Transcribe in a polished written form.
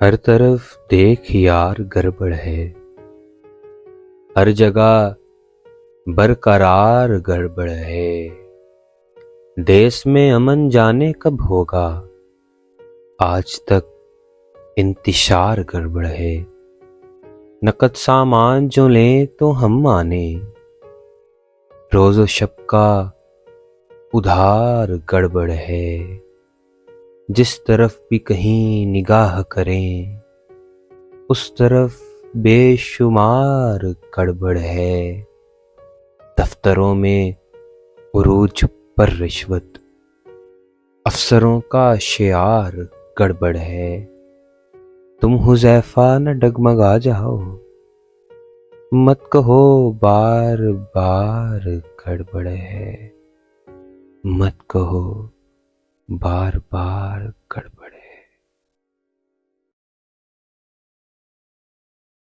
ہر طرف دیکھ یار گڑبڑ ہے، ہر جگہ برقرار گڑبڑ ہے۔ دیس میں امن جانے کب ہوگا، آج تک انتشار گڑبڑ ہے۔ نقد سامان جو لیں تو ہم مانیں، روز و شب کا ادھار گڑبڑ ہے۔ جس طرف بھی کہیں نگاہ کریں، اس طرف بے شمار گڑبڑ ہے۔ دفتروں میں عروج پر رشوت، افسروں کا شعار گڑبڑ ہے۔ تم حذیفہ نہ ڈگمگا جاؤ، مت کہو بار بار گڑبڑ ہے، مت کہو بار بار گڑبڑ۔